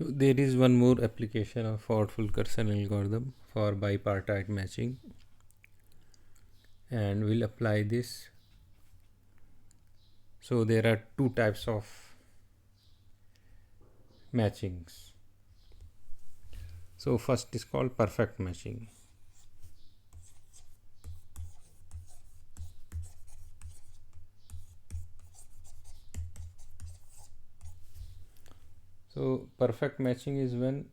There is one more application of Ford Fulkerson algorithm for bipartite matching, and we'll apply this. So there are two types of matchings. So first is called perfect matching. So perfect matching is when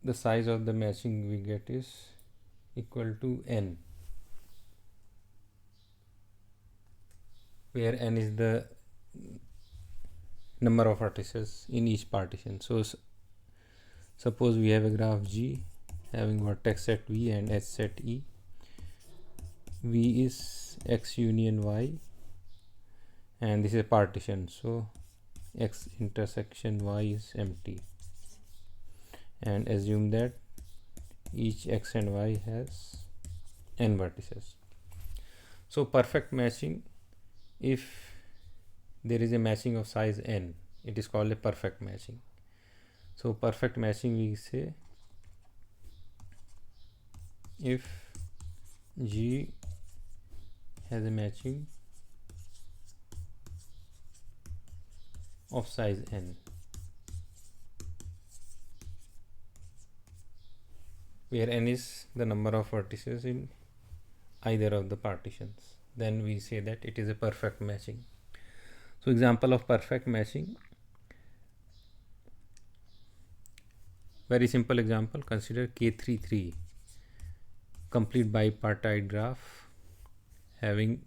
the size of the matching we get is equal to n, where n is the number of vertices in each partition. So suppose we have a graph G having vertex set V and edge set E. V is x union y, and this is a partition, so x intersection y is empty, and assume that each x and y has n vertices. So perfect matching, if there is a matching of size n, it is called a perfect matching. So perfect matching, we say if G has a matching of size n, where n is the number of vertices in either of the partitions, then we say that it is a perfect matching. So example of perfect matching, very simple example, consider K33 complete bipartite graph having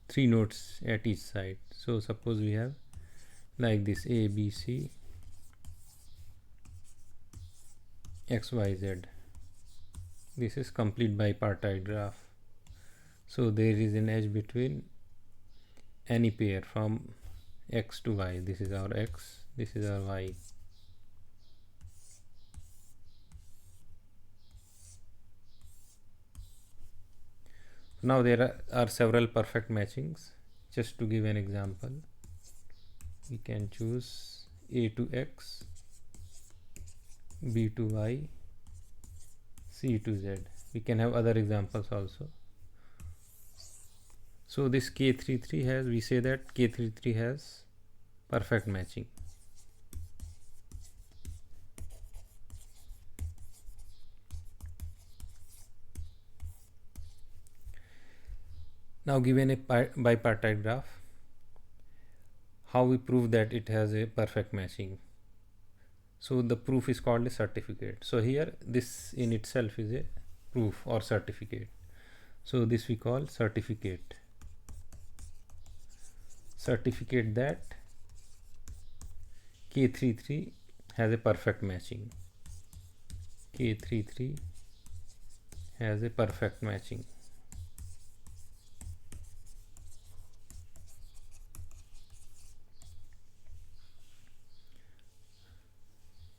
3 nodes at each side. So suppose we have like this A, B, C, X, Y, Z. This is complete bipartite graph. So there is an edge between any pair from X to Y. This is our X, this is our Y. Now there are several perfect matchings. Just to give an example, we can choose A to X, B to Y, C to Z. We can have other examples also. So this K33 has, we say that K33 has perfect matching. Now given a bipartite graph, how we prove that it has a perfect matching? So the proof is called a certificate. So here this in itself is a proof or certificate. So this we call certificate. Certificate that K33 has a perfect matching. K33 has a perfect matching.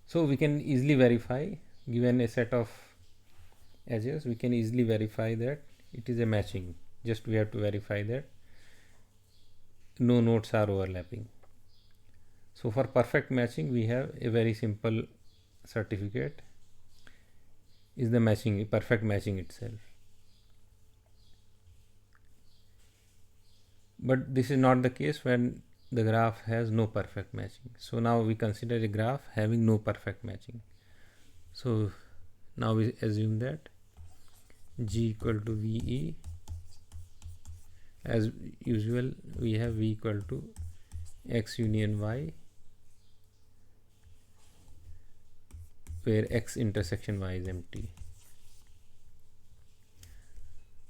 So we can easily verify, given a set of edges, we can easily verify that it is a matching. Just we have to verify that no nodes are overlapping. So for perfect matching, we have a very simple certificate is the matching, perfect matching itself. But this is not the case when the graph has no perfect matching. So now we consider a graph having no perfect matching. So now we assume that G equal to VE. As usual, we have V equal to X union Y, where X intersection Y is empty.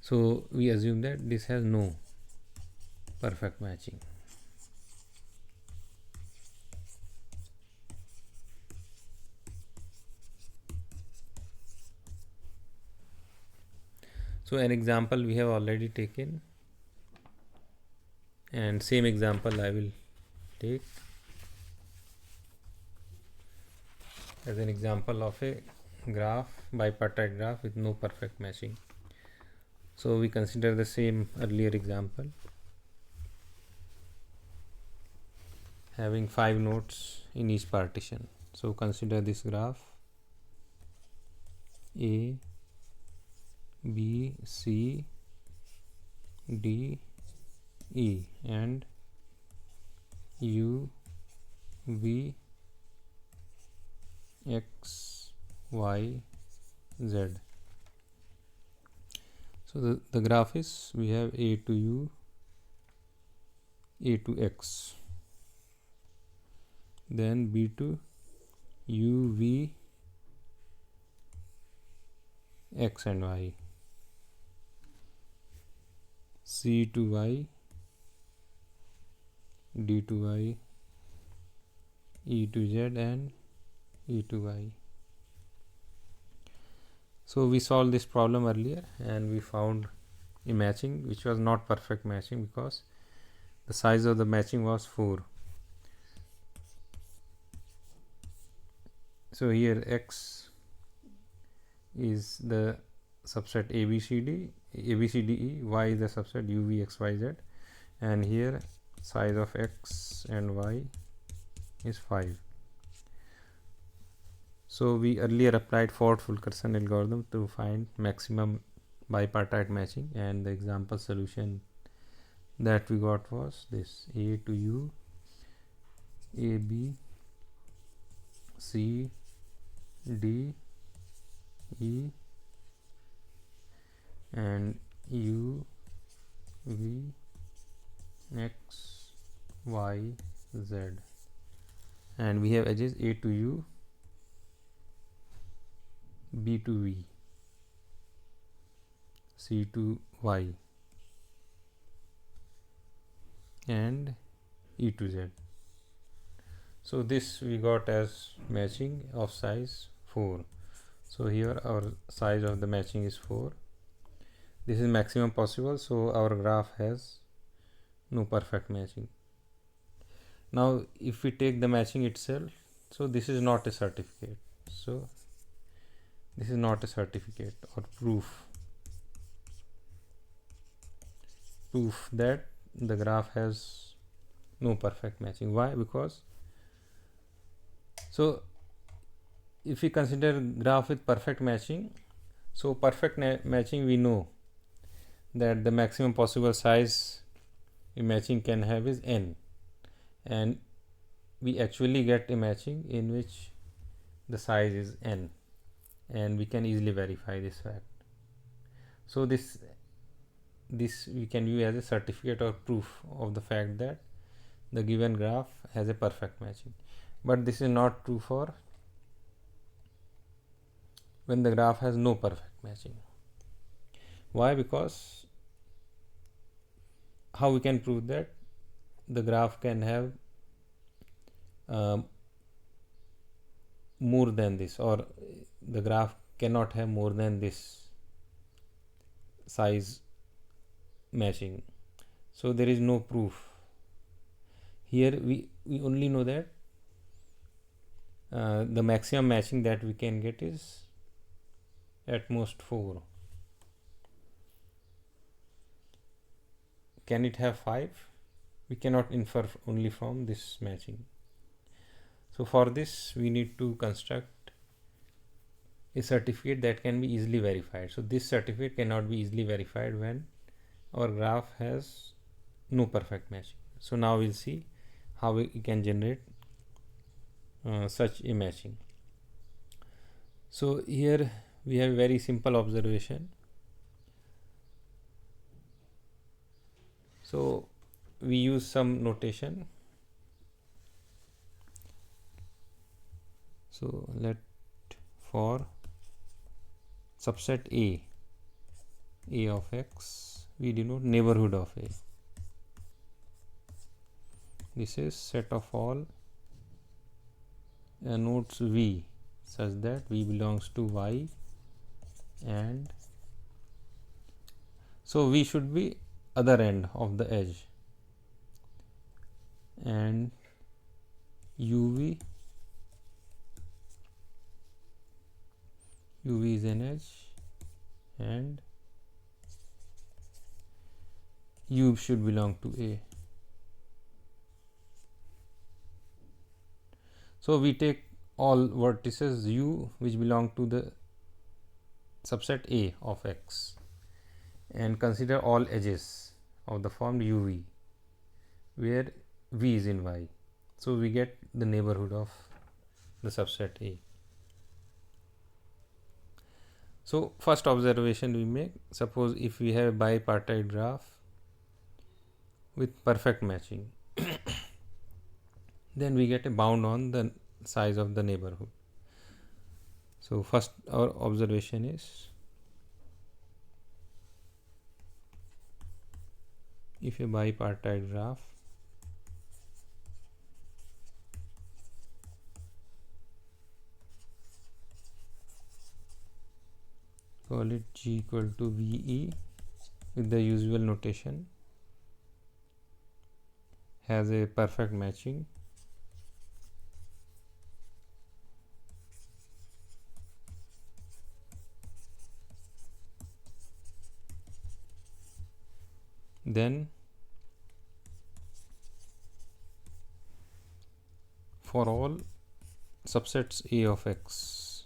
So we assume that this has no perfect matching. So an example we have already taken, and same example I will take as an example of a graph, bipartite graph with no perfect matching. So we consider the same earlier example. having 5 nodes in each partition. So consider this graph A, B, C, D, E and U, V, X, Y, Z. So the graph is, we have A to U, A to X, then B to U, V, X and Y, C to Y, D to Y, E to Z and E to Y. So we solved this problem earlier and we found a matching which was not perfect matching because the size of the matching was 4. So here X is the subset ABCDE, Y is the subset UVXYZ, and here size of X and Y is 5. So we earlier applied Ford-Fulkerson algorithm to find maximum bipartite matching, and the example solution that we got was this: A to U, A, B, C, D, E and U, V, X, Y, Z, and we have edges A to U, B to V, C to Y and E to Z. So this we got as matching of size 4. So here our size of the matching is 4. This is maximum possible, so our graph has no perfect matching. Now if we take the matching itself, so this is not a certificate. So this is not a certificate or proof that the graph has no perfect matching. Why? Because so if we consider graph with perfect matching, so perfect matching, we know that the maximum possible size a matching can have is n, and we actually get a matching in which the size is n, and we can easily verify this fact. So this we can use as a certificate or proof of the fact that the given graph has a perfect matching. But this is not true for when the graph has no perfect matching. Why? Because how we can prove that the graph can have more than this, or the graph cannot have more than this size matching. So there is no proof. Here we only know that the maximum matching that we can get is at most 4. Can it have 5? We cannot infer only from this matching. So for this we need to construct a certificate that can be easily verified. So this certificate cannot be easily verified when our graph has no perfect matching. So now we'll see how we can generate such a matching. So here we have a very simple observation. So we use some notation. So let for subset A of X, we denote neighborhood of A. This is set of all nodes V such that V belongs to Y, and so V should be other end of the edge, and UV is an edge, and U should belong to A. So we take all vertices u which belong to the subset A of X and consider all edges of the form uv where v is in Y. So we get the neighborhood of the subset A. So first observation we make, suppose if we have a bipartite graph with perfect matching then we get a bound on the size of the neighborhood. So first our observation is, if a bipartite graph call it G equal to VE with the usual notation has a perfect matching, then for all subsets A of X,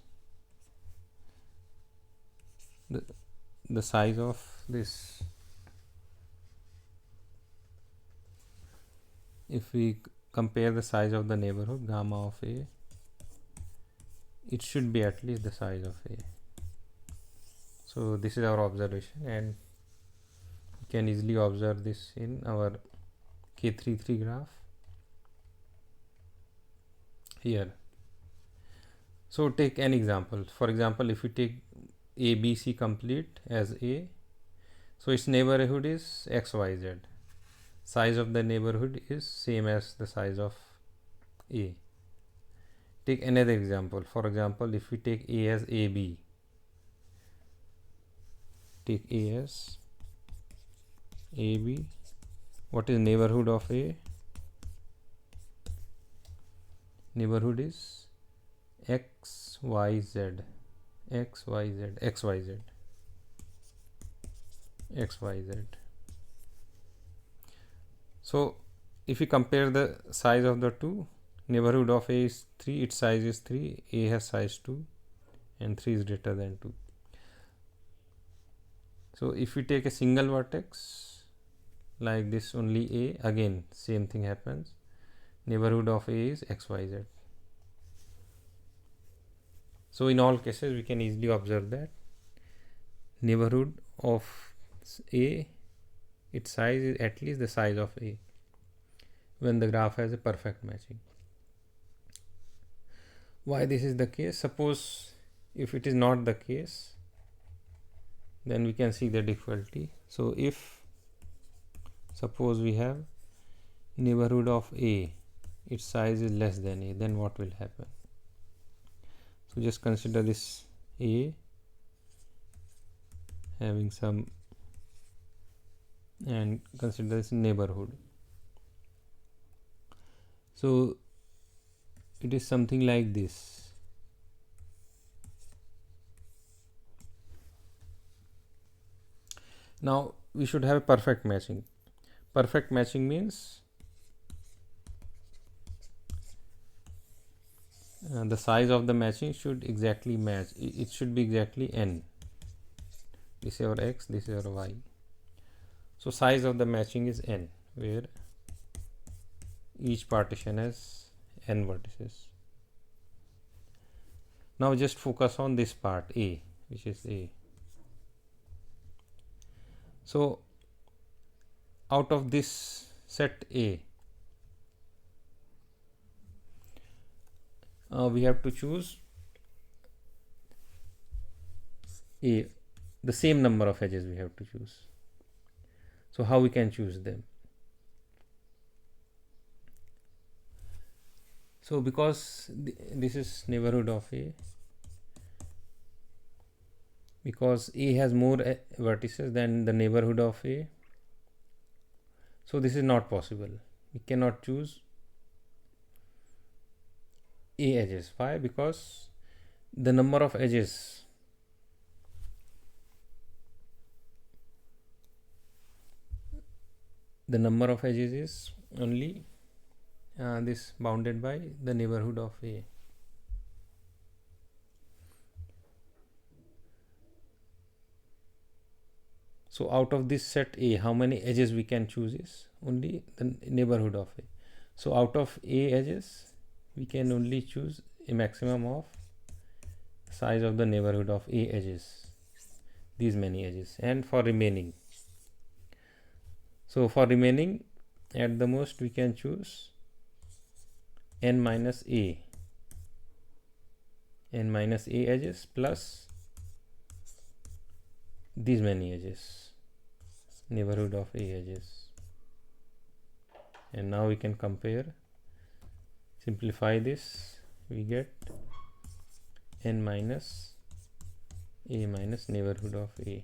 the size of this, if we compare the size of the neighborhood gamma of A, it should be at least the size of A. So this is our observation, and you can easily observe this in our K33 graph here. So take an example. For example, if we take ABC complete as A, so its neighborhood is XYZ. Size of the neighborhood is same as the size of A. Take another example. For example, if we take A as AB, take A as AB, what is neighborhood of A? Neighborhood is XYZ, XYZ, XYZ, XYZ. So if we compare the size of the two, neighborhood of A is 3, its size is 3, A has size 2 and 3 is greater than 2. So if we take a single vertex like this only A, again same thing happens, neighborhood of A is XYZ. So in all cases we can easily observe that neighborhood of A, its size is at least the size of A when the graph has a perfect matching. Why this is the case? Suppose if it is not the case, then we can see the difficulty. So if suppose we have neighborhood of A, its size is less than A, then what will happen? So just consider this A having some, and consider this neighborhood. So it is something like this. Now we should have a perfect matching. Perfect matching means the size of the matching should exactly match. It should be exactly n. This is our x, this is our y. So size of the matching is n, where each partition has n vertices. Now just focus on this part A, which is A. So out of this set A, we have to choose A, the same number of edges we have to choose. So how we can choose them? So because this is neighborhood of A, because A has more vertices than the neighborhood of A, so this is not possible. We cannot choose A edges. Why? Because the number of edges is only this bounded by the neighborhood of A. So out of this set A, how many edges we can choose is only the neighborhood of A. So out of A edges, we can only choose a maximum of size of the neighborhood of A edges, these many edges. And for remaining, so for remaining, at the most we can choose n minus A edges plus these many edges, neighborhood of A edges. And now we can compare, simplify this, we get n minus A minus neighborhood of A.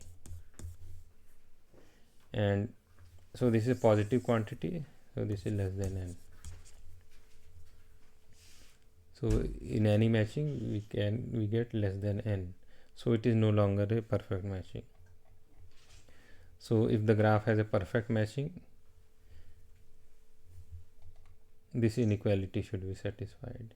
And so this is a positive quantity, so this is less than n. So in any matching we get less than n, so it is no longer a perfect matching. So if the graph has a perfect matching, this inequality should be satisfied.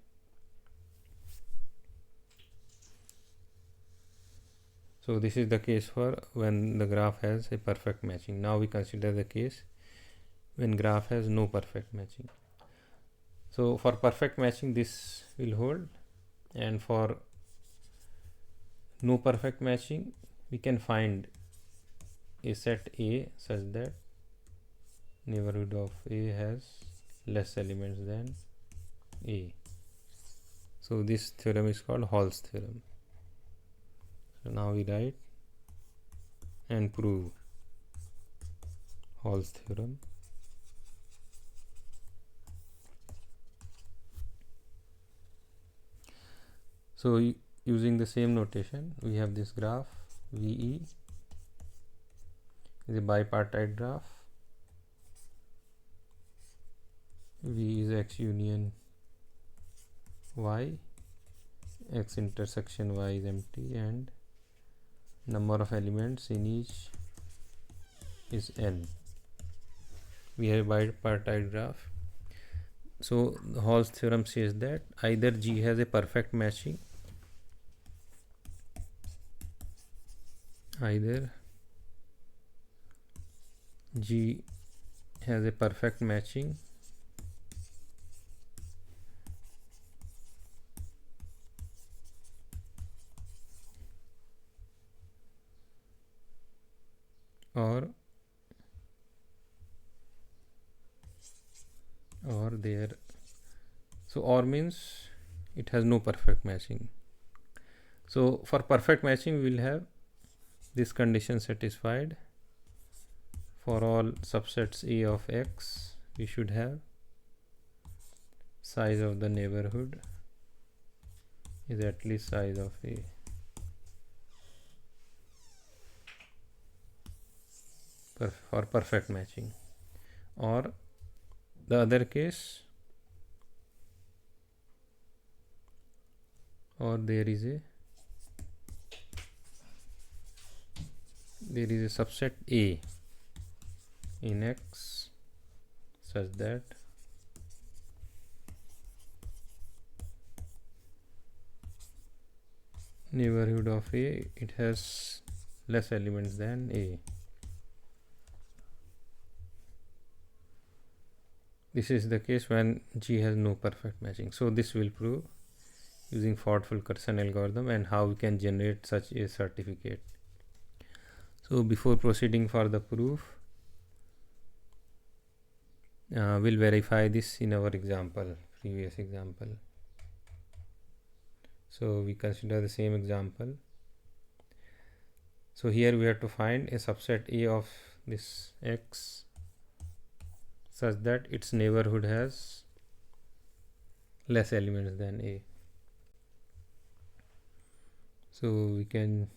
So this is the case for when the graph has a perfect matching. Now we consider the case when graph has no perfect matching. So for perfect matching this will hold, and for no perfect matching we can find a set A such that neighborhood of A has less elements than A. So this theorem is called Hall's theorem. So now we write and prove Hall's theorem. So using the same notation, we have this graph VE is a bipartite graph. V is X union Y, X intersection Y is empty, and number of elements in each is n. We have a bipartite graph. So Hall's theorem says that either G has a perfect matching, either G has a perfect matching or there, so or means it has no perfect matching. So for perfect matching we will have this condition satisfied. For all subsets A of X, we should have size of the neighborhood is at least size of A. For perfect matching. Or the other case, or there is a subset A in X such that neighborhood of A, it has less elements than A. This is the case when G has no perfect matching. So this will prove using Ford-Fulkerson algorithm and how we can generate such a certificate. So before proceeding for the proof, we'll verify this in our example, previous example. So we consider the same example. So here we have to find a subset A of this X such that its neighborhood has less elements than A. So we can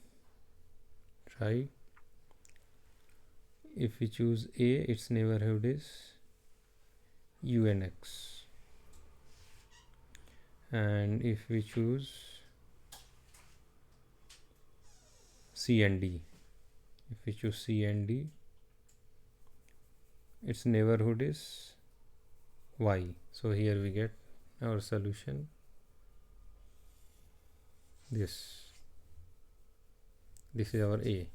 try. If we choose A, its neighborhood is U and X, and if we choose C and D, its neighborhood is y. So here we get our solution, this is our A.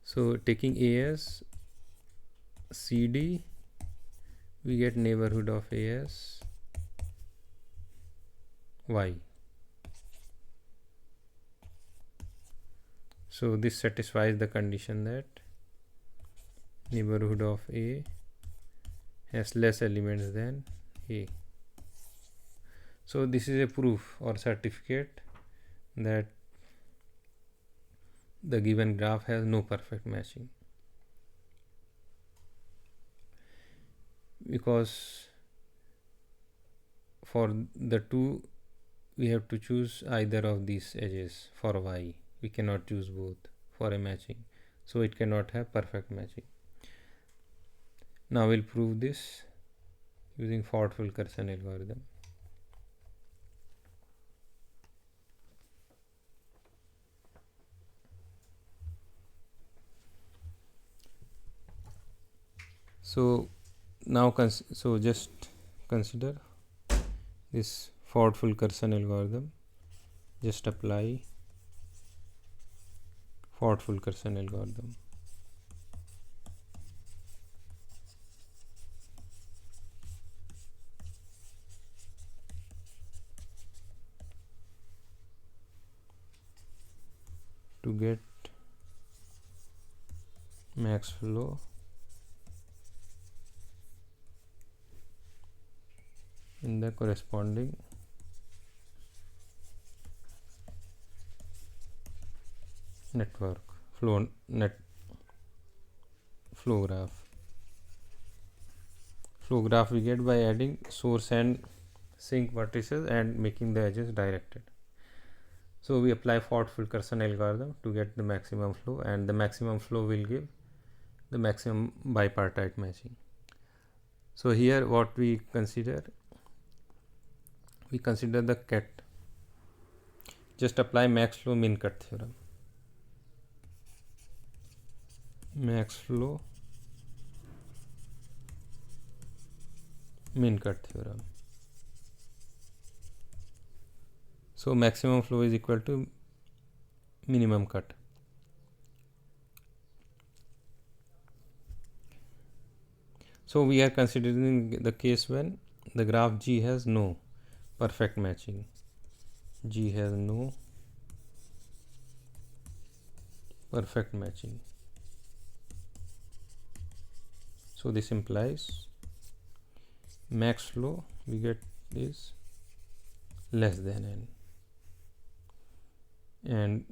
So taking A as CD, we get neighborhood of A as y. So this satisfies the condition that neighborhood of A has less elements than A. So this is a proof or certificate that the given graph has no perfect matching, because for the two we have to choose either of these edges for y. We cannot choose both for a matching, so it cannot have perfect matching. Now we'll prove this using Ford-Fulkerson algorithm. So now just consider this Ford-Fulkerson algorithm. Just apply Ford-Fulkerson algorithm. To get max flow in the corresponding network flow graph. Flow graph we get by adding source and sink vertices and making the edges directed. So we apply Ford-Fulkerson algorithm to get the maximum flow, and the maximum flow will give the maximum bipartite matching. So here what we consider the cut. Just apply max flow min cut theorem. Max flow min cut theorem. So maximum flow is equal to minimum cut. So we are considering the case when the graph G has no perfect matching. G has no perfect matching. So this implies max flow we get is less than n, and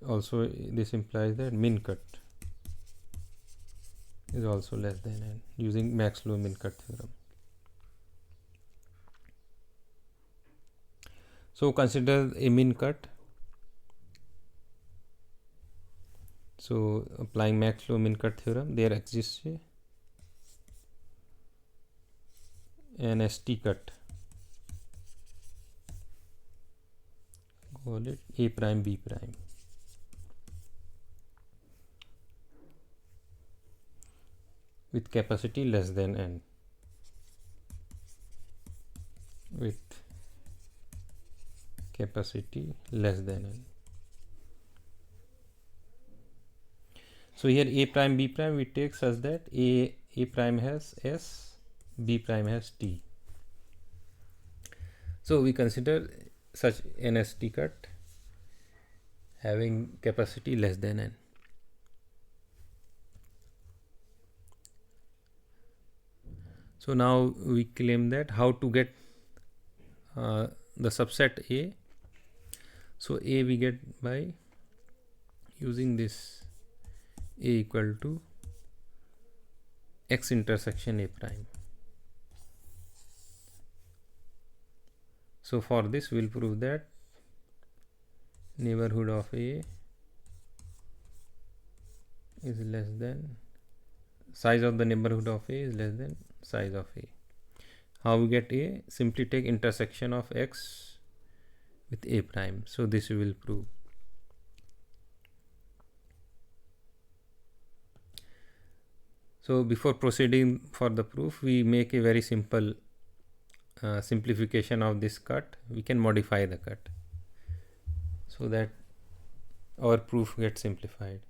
also this implies that min cut is also less than n using max flow min cut theorem. So consider a min cut. So applying max flow min cut theorem, there exists an ST cut, call it A prime B prime, with capacity less than n, with capacity less than n. So here A prime B prime we take such that A prime has S, B prime has T. So we consider such an ST cut having capacity less than n. So now we claim that how to get the subset A. So A we get by using this A equal to X intersection A prime. So for this we'll prove that neighborhood of A is less than, size of the neighborhood of A is less than size of A. How we get A? Simply take intersection of X with A prime. So this we will prove. So before proceeding for the proof, we make a very simple simplification of this cut. We can modify the cut so that our proof gets simplified.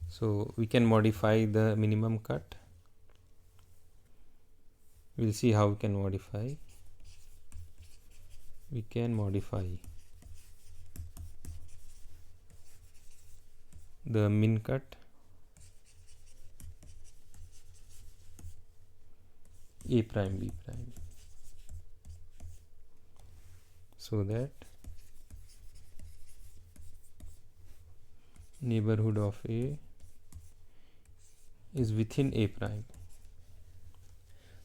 So we can modify the minimum cut. We'll see how we can modify. We can modify the min cut A prime B prime, so that neighborhood of A is within A prime.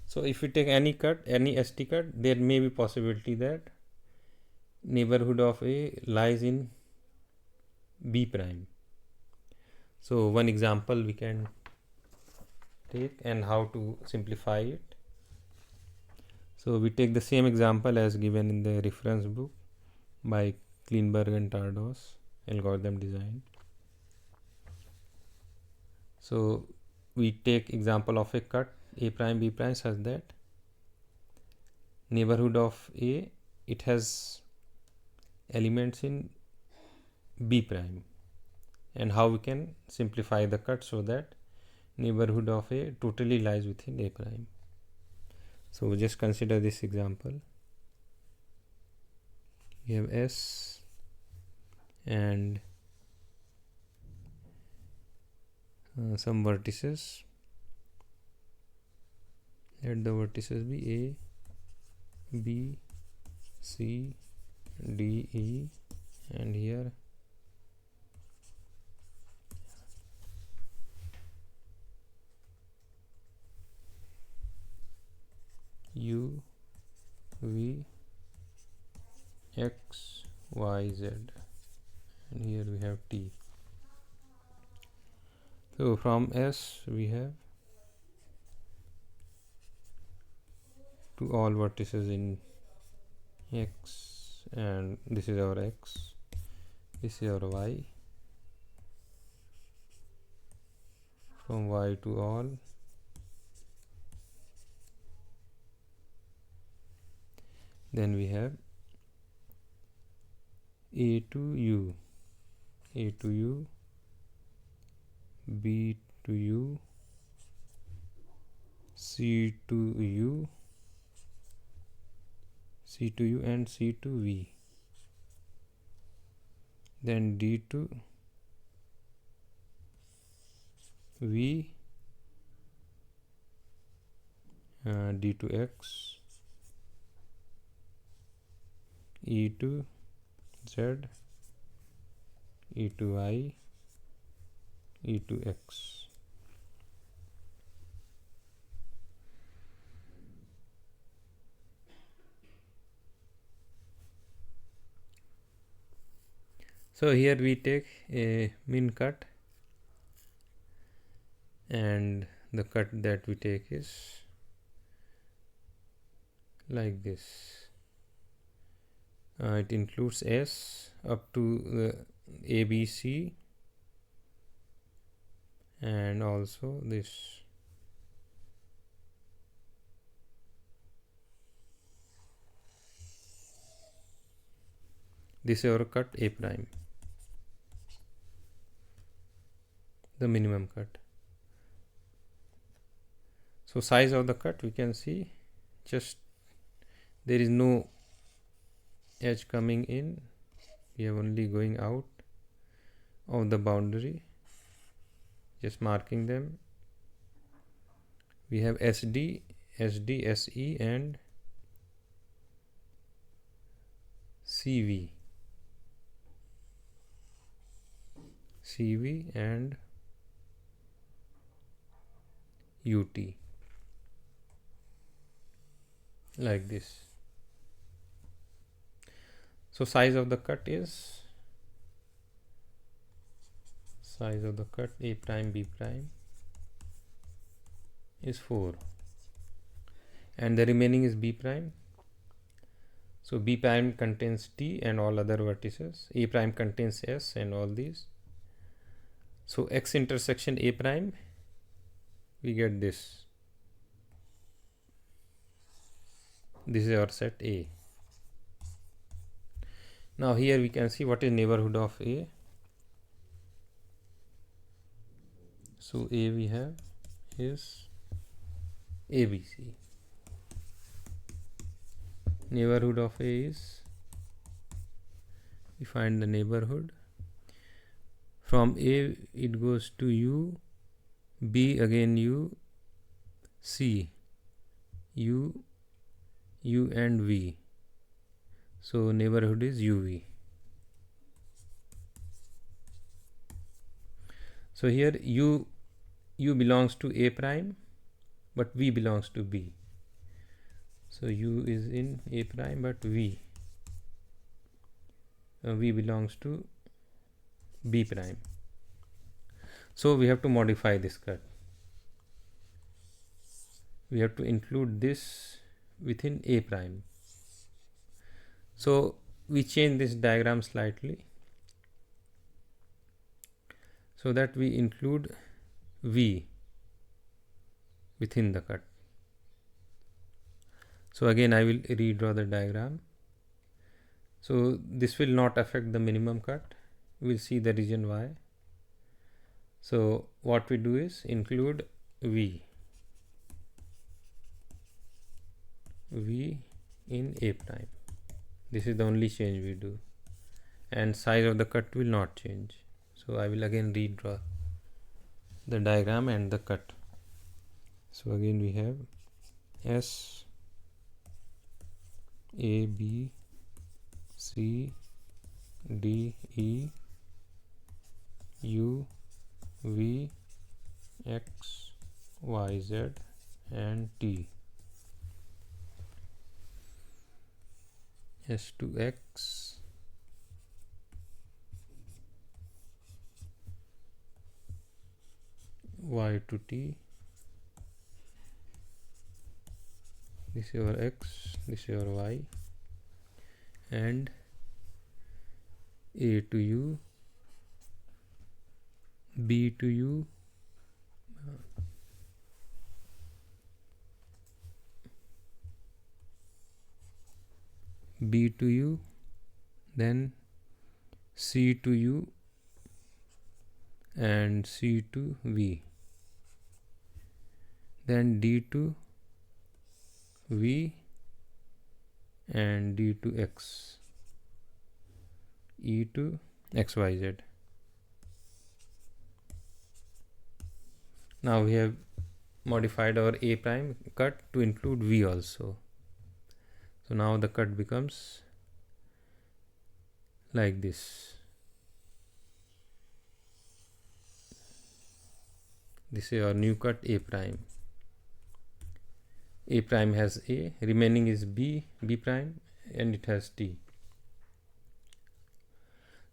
So if we take any cut, any ST cut, there may be possibility that neighborhood of A lies in B prime. So one example we can take and how to simplify it. So we take the same example as given in the reference book by Kleinberg and Tardos, algorithm design. So we take example of a cut A prime B prime such that neighborhood of A, it has elements in B prime, and how we can simplify the cut so that neighborhood of A totally lies within A prime. So just consider this example. We have S and some vertices. Let the vertices be A, B, C, D, E, and here U, V, X, Y, Z, and here we have T. So from S we have to all vertices in X, and this is our X, this is our Y, from Y to all, then we have A to U, A to U, B to U, C to U, C to U, and C to V, then D to V, D to X, E to Z, E to Y, E to X. So here we take a min cut, and the cut that we take is like this. It includes S up to the ABC, and also this. This is our cut A prime, the minimum cut. So size of the cut we can see, just there is no edge coming in, we have only going out of the boundary, just marking them. We have SD, SD, SE, and CV, CV and UT, like this. So size of the cut is, size of the cut A prime B prime is 4, and the remaining is B prime. So B prime contains T and all other vertices, A prime contains S and all these. So X intersection A prime we get this. This is our set A. Now here we can see what is neighborhood of A. So A we have is ABC. Neighborhood of A is, we find the neighborhood. From A it goes to U, B again U, C, U, U and V. So neighborhood is UV. So here U belongs to A prime, but V belongs to B. So U is in A prime, but V belongs to B prime. So we have to modify this cut. We have to include this within A prime. So we change this diagram slightly so that we include V within the cut. So again I will redraw the diagram. So this will not affect the minimum cut. We will see the reason why. So what we do is include V in A prime. This is the only change we do, and size of the cut will not change. So I will again redraw the diagram and the cut. So again we have S, A, B, C, D, E, U, V, X, Y, Z and T. S to X, Y to T. This is your X, this is your Y, and A to U, B to U, B to U, then C to U and C to V, then D to V and D to X, E to XYZ. Now we have modified our A prime cut to include V also. So now the cut becomes like this. This is our new cut A prime. A prime has A, remaining is B prime, and it has T.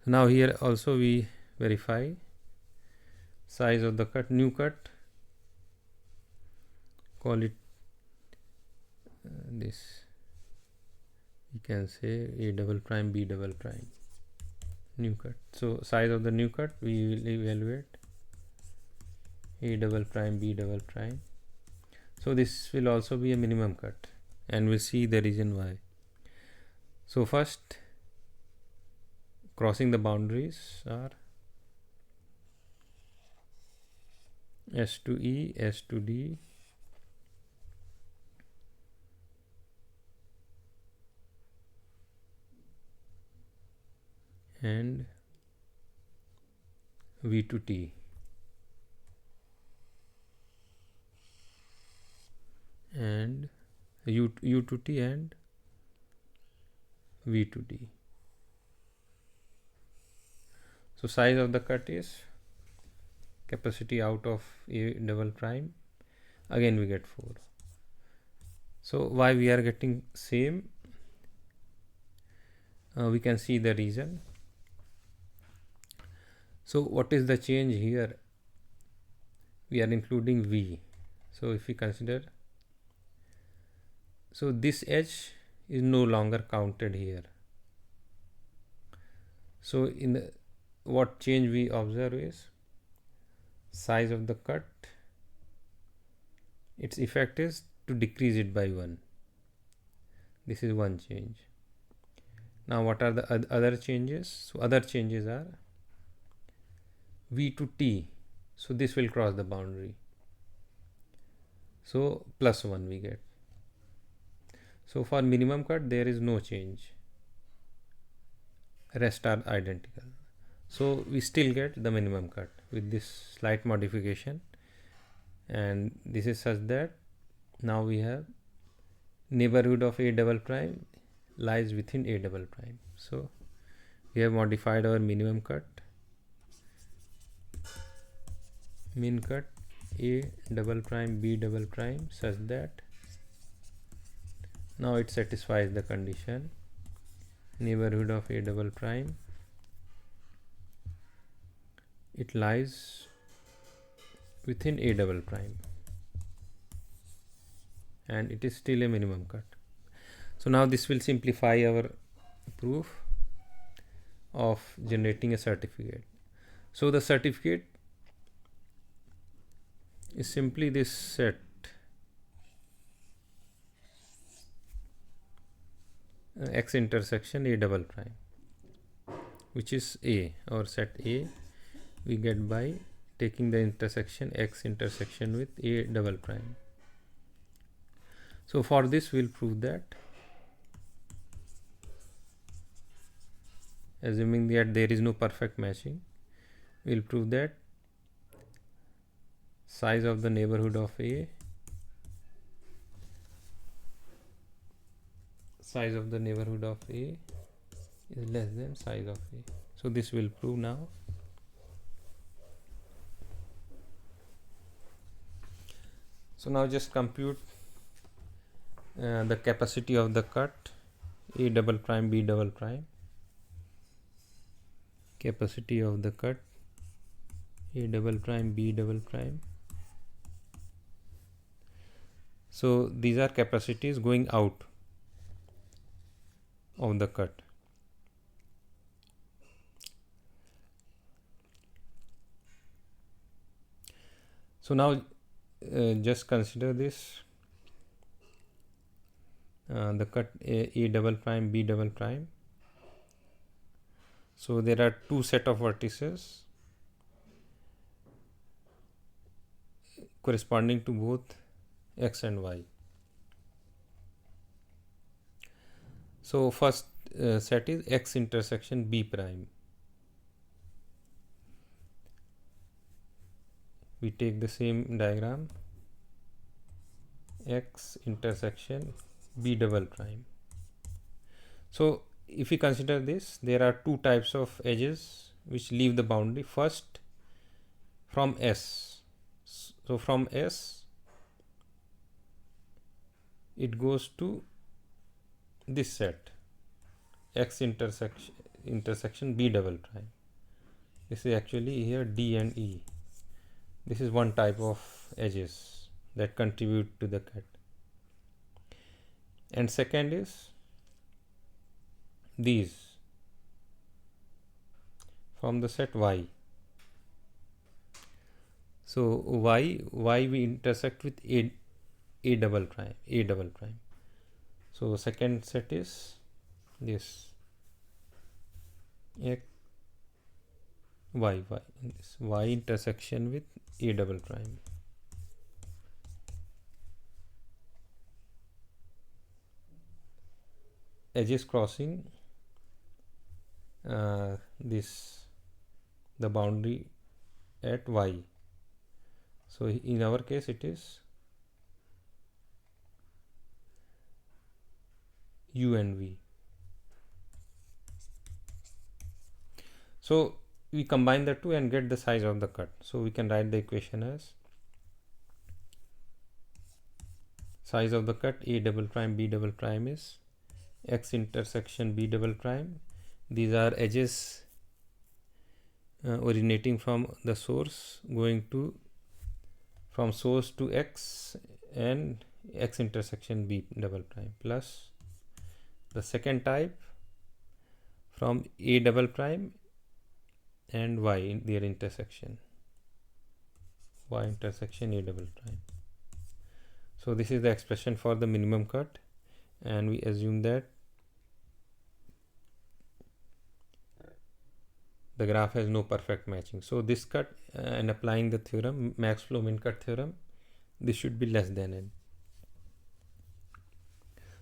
So now here also we verify size of the cut, new cut, call it this, you can say A double prime, B double prime, new cut. So size of the new cut we will evaluate A double prime, B double prime. So this will also be a minimum cut, and we'll see the reason why. So first, crossing the boundaries are S to E, S to D, and V to T, and U to T and V to D. So size of the cut is capacity out of A double prime, again we get 4. So why we are getting same, we can see the reason. So what is the change here? We are including V. So if we consider, so this edge is no longer counted here. So in the, what change we observe is size of the cut its effect is to decrease it by 1. This is one change. Now what are the other changes? So other changes are v to t, so this will cross the boundary, so +1 we get. So for minimum cut there is no change, rest are identical, so we still get the minimum cut with this slight modification. And this is such that now we have neighborhood of a double prime lies within a double prime. So we have modified our minimum cut, min cut a double prime b double prime, such that now it satisfies the condition neighborhood of a double prime, it lies within a double prime, and it is still a minimum cut. So now this will simplify our proof of generating a certificate. So the certificate is simply this set x intersection a double prime, which is A, or set A we get by taking the intersection x intersection with a double prime. So for this we'll prove that, assuming that there is no perfect matching, we'll prove that size of the neighborhood of A is less than size of A. So this will prove now. So now just compute the capacity of the cut a double prime b double prime, capacity of the cut a double prime b double prime. So these are capacities going out of the cut. So now just consider this, the cut a double prime b double prime. So there are two set of vertices corresponding to both x and y. So first set is x intersection b prime. We take the same diagram, x intersection b double prime. So if we consider this, there are two types of edges which leave the boundary. First, from S. So from S it goes to this set, x intersection b double prime. This is actually here D and E. This is one type of edges that contribute to the cut. And second is these from the set Y. So Y we intersect with a double prime. So second set is this x y this y intersection with a double prime. Edges crossing the boundary at y. So in our case it is u and v. So we combine the two and get the size of the cut. So we can write the equation as size of the cut a double prime b double prime is x intersection b double prime. These are edges originating from the source, going to from source to x and x intersection b double prime, plus the second type from a double prime and y in their intersection, y intersection a double prime. So this is the expression for the minimum cut, and we assume that the graph has no perfect matching. So this cut and applying the theorem, max flow min cut theorem, this should be less than n.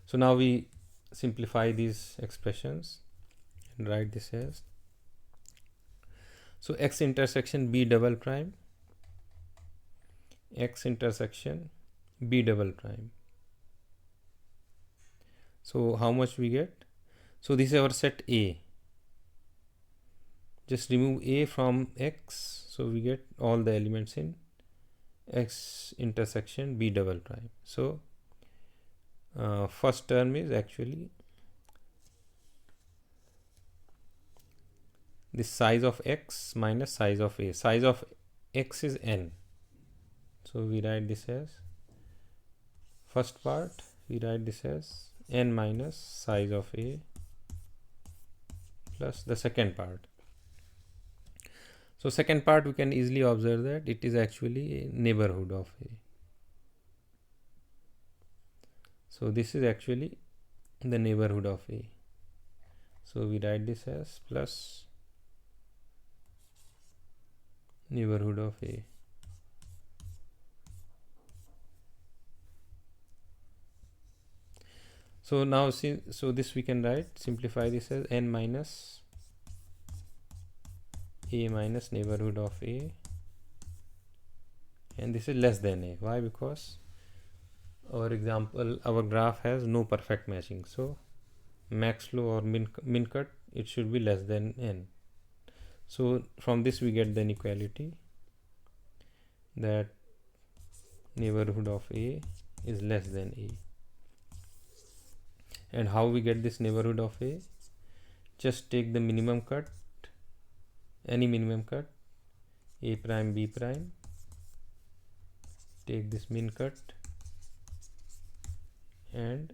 So now we simplify these expressions and write this as, so x intersection b double prime, x intersection b double prime. So how much we get? So this is our set A. Just remove A from X, so we get all the elements in X intersection B double prime. So first term is actually the size of X minus size of A. Size of X is n. So we write this as, first part we write this as n minus size of A plus the second part. So second part we can easily observe that it is actually a neighborhood of A. So this is actually the neighborhood of A. So we write this as plus neighborhood of A. So now see, so this we can write, simplify this as n minus A minus neighborhood of A, and this is less than A. Why? Because our example, our graph has no perfect matching. So max flow or min cut, it should be less than n. So from this we get the inequality that neighborhood of A is less than A. And how we get this neighborhood of A? Just take the minimum cut, any minimum cut, A prime B prime, take this min cut and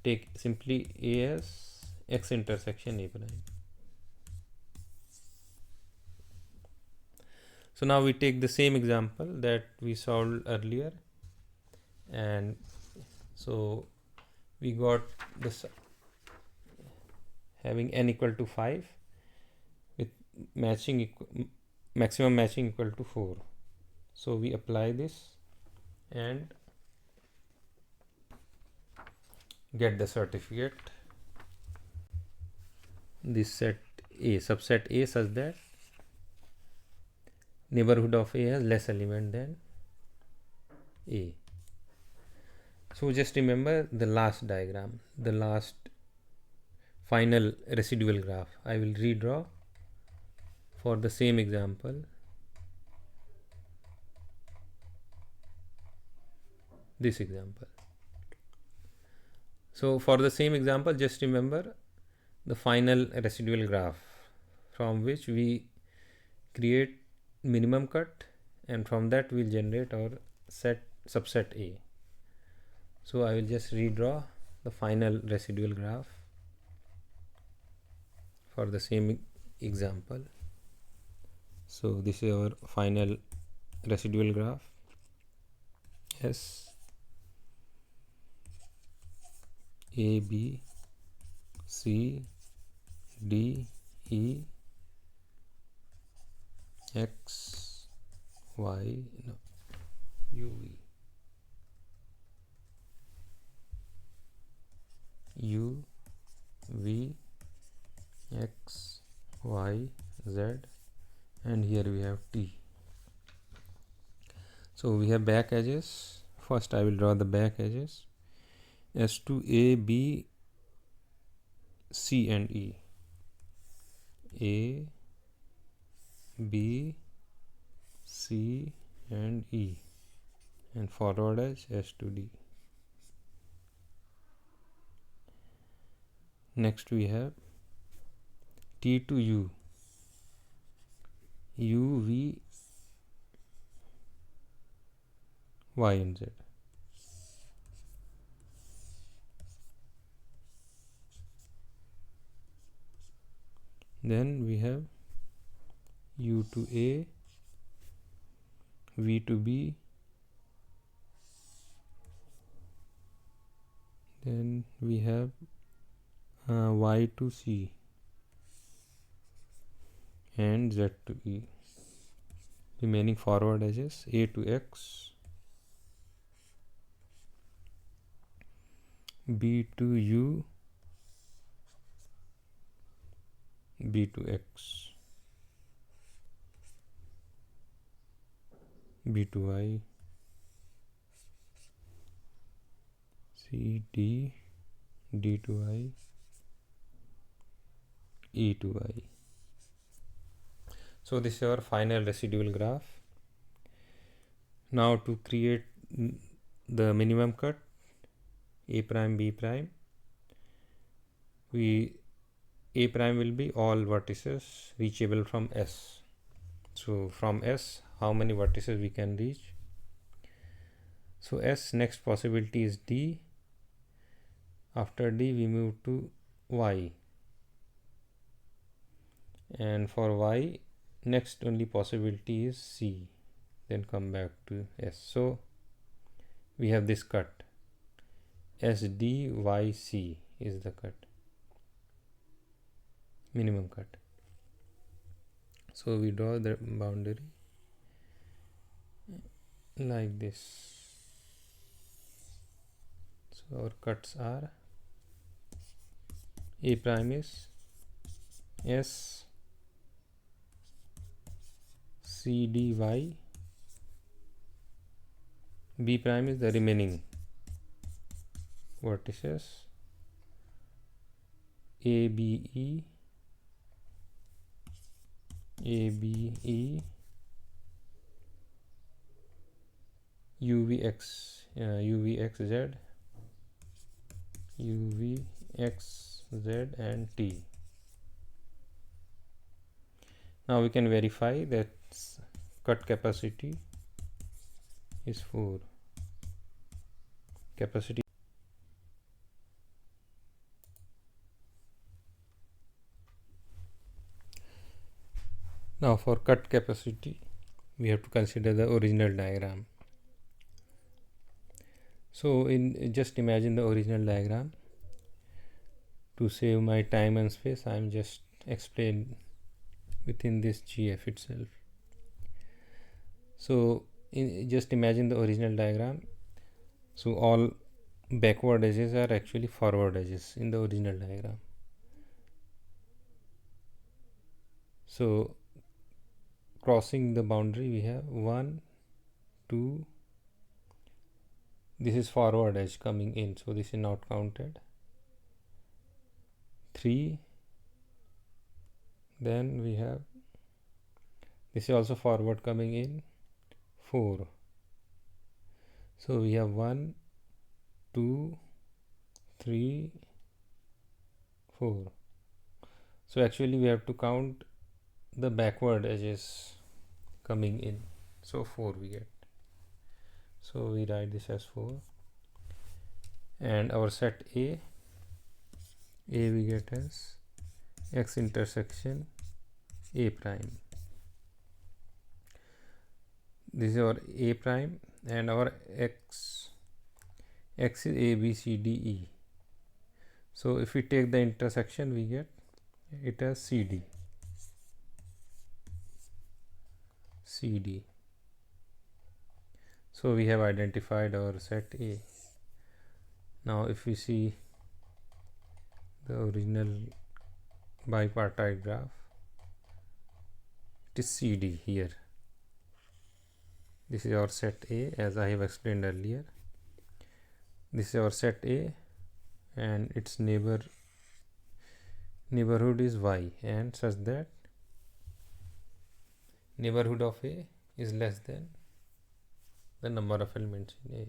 take simply A as X intersection A prime. So now we take the same example that we solved earlier, and so we got this having n equal to 5 with matching maximum matching equal to 4. So we apply this and get the certificate, this set A, subset A, such that neighborhood of A has less element than A. So just remember the last diagram, the last final residual graph. I will redraw for the same example. This example. So for the same example, just remember the final residual graph from which we create minimum cut, and from that we'll generate our set subset A. So I will just redraw the final residual graph for the same example. So this is our final residual graph S A B C D E X Y no U V U V X Y Z, and here we have T. So we have back edges. First I will draw the back edges as to A, B, C and E. A, B, C and E, and forward edge S to D. Next we have T to U, U, V, Y and Z. Then we have U to A, V to B, Then we have y to c and z to e. Remaining forward edges a to x, b to u, b to x, b to y, c, d, d to y, e to y. So this is our final residual graph. Now to create the minimum cut a prime b prime, a prime will be all vertices reachable from S. So from S, how many vertices we can reach? So S, next possibility is D. After D we move to Y, and for Y next only possibility is C, then come back to S. So we have this cut, SDYC is the cut, minimum cut. So we draw the boundary like this. So our cuts are A prime is S C D Y, B prime is the remaining vertices A B E, A B E, U V X, U V X Z, U V X Z and T. Now we can verify that cut capacity is 4. Capacity. Now for cut capacity we have to consider the original diagram. So just imagine the original diagram. To save my time and space, I am just explain within this GF itself. So just imagine the original diagram. So all backward edges are actually forward edges in the original diagram. So crossing the boundary we have 1, 2, this is forward edge coming in, so this is not counted. 3, then we have this is also forward coming in. 4, so we have 1, 2, 3, 4. So actually we have to count the backward edges coming in, so 4 we get. So we write this as 4, and our set A we get as x intersection A prime. This is our A prime, and our x is A, B, C, D, E. So if we take the intersection we get it as CD. So we have identified our set A. Now if we see the original bipartite graph, it is CD here. This is our set A, as I have explained earlier. This is our set A, and its neighborhood is Y, and such that neighborhood of A is less than the number of elements in A.